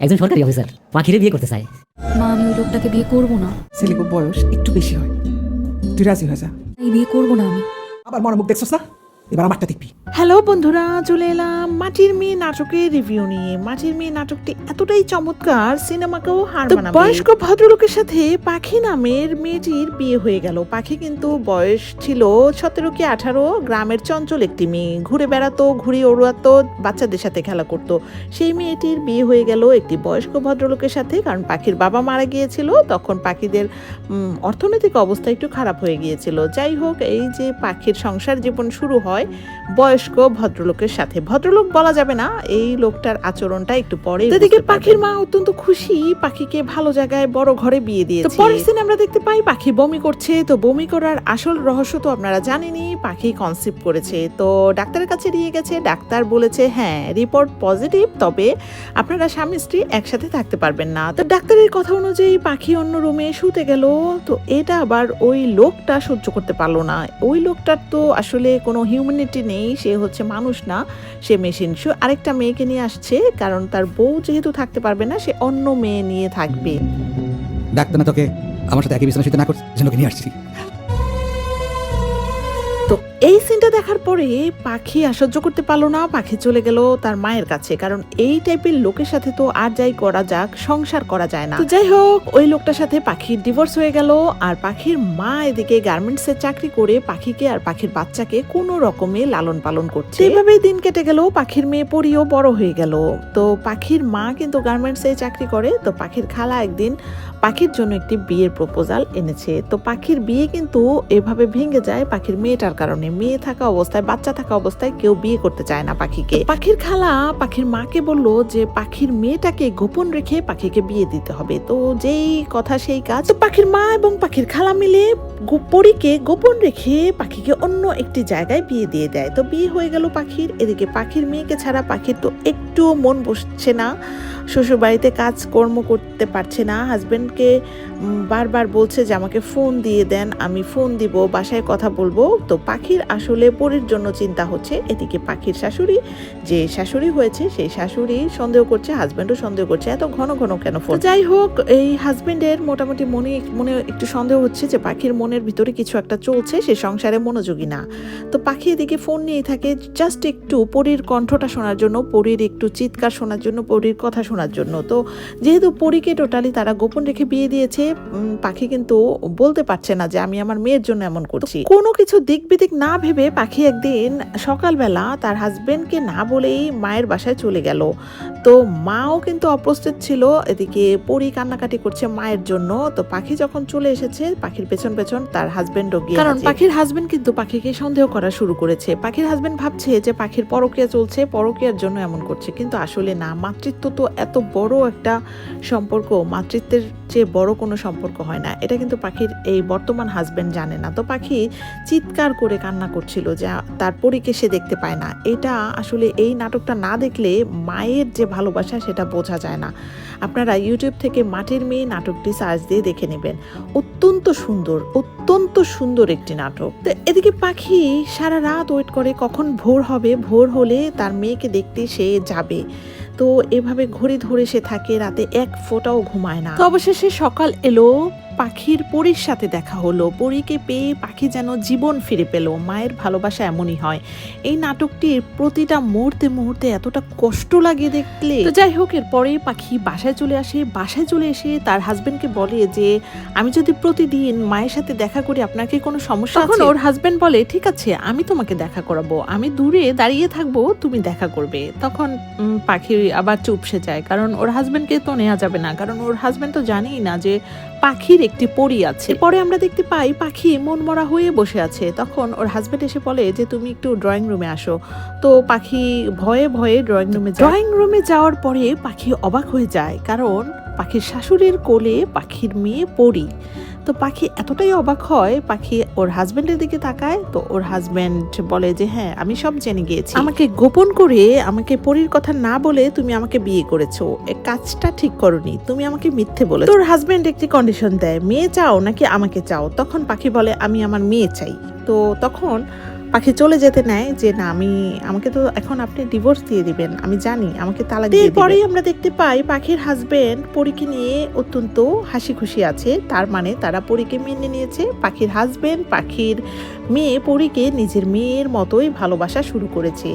একজন সরকারি অফিসার পাখিরে বিয়ে করতে চায়। মা, আমি ওই লোকটাকে বিয়ে করবো না। ছেলেকে বয়স একটু বেশি হয়, তুই রাজি হয়ে যা। এই বিয়ে করবো না আমি। আবার মনে মুখ দেখছস না, এবার আমারটা দেখবি। হ্যালো বন্ধুরা, চলে এলাম মাটির মেয়ে নাটকের রিভিউ নিয়ে। মাটির মেয়ে নাটকটি এতটাই চমৎকার, সিনেমাকেও হার মানাবে। বয়স্ক ভদ্রলোকের সাথে পাখি নামের মেয়েটির বিয়ে হয়ে গেল। পাখি কিন্তু বয়স ছিল 17 কি 18, গ্রামের চঞ্চল একটি মেয়ে, ঘুরে বেড়াতো, ঘুড়ি ওড়াতো, বাচ্চাদের সাথে খেলা করতো। সেই মেয়েটির বিয়ে হয়ে গেল একটি বয়স্ক ভদ্রলোকের সাথে, কারণ পাখির বাবা মারা গিয়েছিল। তখন পাখিদের অর্থনৈতিক অবস্থা একটু খারাপ হয়ে গিয়েছিল। যাই হোক, এই যে পাখির সংসার জীবন শুরু হয় বয়স্ক ভদ্রলোকের সাথে। ভদ্রলোক বলা যাবে না, এই লোকটার আচরণটা একটু পরে। এদিকে পাখির মা অত্যন্ত খুশি, পাখিকে ভালো জায়গায় বড় ঘরে বিয়ে দিয়েছে। পরের দিন আমরা দেখতে পাই পাখি বমি করছে। তো বমি করার আসল রহস্য তো আপনারা জানেনই, পাখি কনসিভ করেছে। তো ডাক্তারের কাছে নিয়ে গেছে, ডাক্তার বলেছে হ্যাঁ রিপোর্ট পজিটিভ, তবে আপনারা স্বামী স্ত্রী একসাথে থাকতে পারবেন না। তো ডাক্তারের কথা অনুযায়ী পাখি অন্য রুমে শুতে গেল। তো এটা আবার ওই লোকটা সহ্য করতে পারলো না। ওই লোকটার তো আসলে কোনো হিউম্যানিটি নেই, সে হচ্ছে মানুষ না, সে মেশিন। সে আরেকটা মেয়েকে নিয়ে আসছে, কারণ তার বউ যেহেতু থাকতে পারবে না, সে অন্য মেয়ে নিয়ে থাকবে। ডাক্তার না তোকে আমার সাথে একই বিছানা শুতে না করছে, জন্য নিয়ে আসছি। তো এই সিনটা দেখার পরে পাখি আর সহ্য করতে পারলো না, পাখি চলে গেল তার মায়ের কাছে, কারণ এই টাইপের লোকের সাথে তো আর যাই করা যাক সংসার করা যায় না। তো যাই হোক, ওই লোকটার সাথে পাখির ডিভোর্স হয়ে গেল। আর পাখির মা এদিকে গার্মেন্টসে চাকরি করে পাখিকে আর পাখির বাচ্চাকে কোনো রকমে লালন পালন করছে। এইভাবেই দিন কেটে গেল। পাখির মেয়ে পরিও বড় হয়ে গেল। তো পাখির মা কিন্তু গার্মেন্টসে চাকরি করে। তো পাখির খালা একদিন পাখির জন্য একটি বিয়ের প্রপোজাল এনেছে। তো পাখির বিয়ে কিন্তু এভাবে ভেঙে যায় পাখির মেয়েটার কারণে। মেয়ে থাকা অবস্থায়, বাচ্চা থাকা অবস্থায় কেউ বিয়ে করতে চায় না পাখিকে। পাখির খালা পাখির মাকে বলল যে পাখির মেয়েটাকে গোপন রেখে পাখিকে বিয়ে দিতে হবে। তো যেই কথা সেই কাজ। তো পাখির মা এবং পাখির খালা মিলে পরীকে গোপন রেখে পাখিকে অন্য একটি জায়গায় বিয়ে দিয়ে দেয়। তো বিয়ে হয়ে গেল পাখির। এদিকে পাখির মেয়েকে ছাড়া পাখির তো একটু মন বসছে না, শ্বশুর বাড়িতে কাজকর্ম করতে পারছে না। হাজবেন্ডকে বারবার বলছে যে আমাকে ফোন দিয়ে দেন, আমি ফোন দিব, বাসায় কথা বলবো। তো পাখির আসলে পরীর জন্য চিন্তা হচ্ছে। এদিকে পাখির শাশুড়ি, যে শাশুড়ি হয়েছে সেই শাশুড়ি সন্দেহ করছে, হাজবেন্ডও সন্দেহ করছে, এত ঘন ঘন কেন ফোন। যাই হোক, এই হাজবেন্ডের মোটামুটি মনে একটু সন্দেহ হচ্ছে যে পাখির মনের ভিতরে কিছু একটা চলছে, সে সংসারে মনোযোগী না। তো পাখি এদিকে ফোন নিয়ে থাকে জাস্ট একটু পরীর কণ্ঠটা শোনার জন্য, পরীর একটু চিৎকার শোনার জন্য, পরীর কথা শোনার জন্য। তো যেহেতু পরীকে টোটালি তারা গোপন রেখে বিয়ে দিয়েছে, পাখি কিন্তু বলতে পারছে না যে আমি আমার মেয়ের জন্য এমন করছি। কোনো কিছু দিক বিদিক না ভেবে পাখি একদিন সকালবেলা তার হাজবেন্ডকে না বলেই মায়ের বাসায় চলে গেল। তো মাও কিন্তু অপ্রস্তুত ছিল। এদিকে পরী কান্নাকাটি করছে মায়ের জন্য। তো পাখি যখন চলে এসেছে, পাখির পেছন পেছন তার হাজবেন্ডও গিয়ে, কারণ পাখির হাজবেন্ড কিন্তু পাখিকে সন্দেহ করা শুরু করেছে। পাখির হাজবেন্ড ভাবছে যে পাখির পরকীয়া চলছে, পরকীয়ার জন্য এমন করছে, কিন্তু আসলে না। মাতৃত্ব তো এত বড় একটা সম্পর্ক, মাতৃত্বের চেয়ে বড় কোনো সম্পর্ক হয় না। এটা কিন্তু পাখির এই বর্তমান হাজবেন্ড জানে না। তো পাখি চিৎকার করে কান্না করছিল যে তার পরীকে সে দেখতে পায় না। এটা আসলে এই নাটকটা না দেখলে মায়ের যে ভালোবাসা সেটা বোঝা যায় না। আপনারা ইউটিউব থেকে মাটির মেয়ে নাটকটি সার্চ দিয়ে দেখে নেবেন। অত্যন্ত সুন্দর, অত্যন্ত সুন্দর একটি নাটক। তো এদিকে পাখি সারা রাত ওয়েট করে কখন ভোর হবে, ভোর হলে তার মেয়েকে দেখতে সে যাবে। তো এভাবে ঘড়ি ধরে সে থাকে, রাতে এক ফোঁটাও ঘুমায় না। তো অবশেষে সকাল এলো, পাখির পরীর সাথে দেখা হলো। পরীকে পেয়ে পাখি যেন জীবন ফিরে পেল। মায়ের ভালোবাসা এমনই হয়। এই নাটকটির প্রতিটা মুহূর্তে মুহূর্তে এতটা কষ্ট লাগে দেখলে। তো যাই হোক, এরপরে পাখি বাসায় চলে আসে। বাসায় চলে এসে তার হাজবেন্ডকে বলে যে আমি যদি প্রতিদিন মায়ের সাথে দেখা করি আপনার কি কোনো সমস্যা আছে? তখন ওর হাজবেন্ড বলে ঠিক আছে, আমি তোমাকে দেখা করাবো, আমি দূরে দাঁড়িয়ে থাকবো, তুমি দেখা করবে। তখন পাখি আবার চুপসে যায়, কারণ ওর হাজবেন্ডকে তো নেওয়া যাবে না, কারণ ওর হাজবেন্ড তো জানেই না যে পাখির একটি পরী আছে। পরে আমরা দেখতে পাই পাখি মন মরা হয়ে বসে আছে। তখন ওর হাজবেন্ড এসে বলে যে তুমি একটু ড্রয়িং রুমে আসো। তো পাখি ভয়ে ভয়ে ড্রয়িং রুমে যায়। ড্রয়িং রুমে যাওয়ার পরে পাখি অবাক হয়ে যায়, কারণ পাখির শাশুড়ির কোলে পাখির মেয়ে পরী। তো পাখি এতটাই অবাক হয়, পাখি ওর হাজবেন্ডের দিকে তাকায়। তো ওর হাজবেন্ড বলে যে হ্যাঁ আমি সব জেনে গিয়েছি, আমাকে গোপন করে, আমাকে পরীর কথা না বলে তুমি আমাকে বিয়ে করেছো, এই কাজটা ঠিক করনি, তুমি আমাকে মিথ্যে বলেছো। তোর হাজবেন্ড একটি কন্ডিশন দেয়, মেয়ে চাও নাকি আমাকে চাও? তখন পাখি বলে আমি আমার মেয়ে চাই। তো তখন পাখি চলে যেতে নেয় যে না আমাকে তো এখন আপনি ডিভোর্স দিয়ে দিবেন, আমি জানি আমাকে তালাক দিয়ে দিবেন। পরেই আমরা দেখতে পাই পাখির হাজবেন্ড পরীকে নিয়ে অত্যন্ত হাসি খুশি আছে। তার মানে তারা পরীকে মেনে নিয়েছে। পাখির হাজবেন্ড পাখির মেয়ে পরীকে নিজের মেয়ের মতোই ভালোবাসা শুরু করেছে।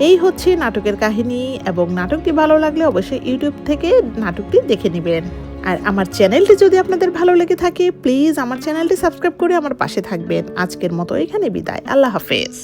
এই হচ্ছে নাটকের কাহিনী, এবং নাটকটি ভালো লাগলে অবশ্যই ইউটিউব থেকে নাটকটি দেখে নেবেন। আর আমার চ্যানেলটি যদি আপনাদের ভালো লেগে থাকে প্লিজ আমার চ্যানেলটি সাবস্ক্রাইব করে আমার পাশে থাকবেন। আজকের মতো এখানে বিদায়, আল্লাহ হাফেজ।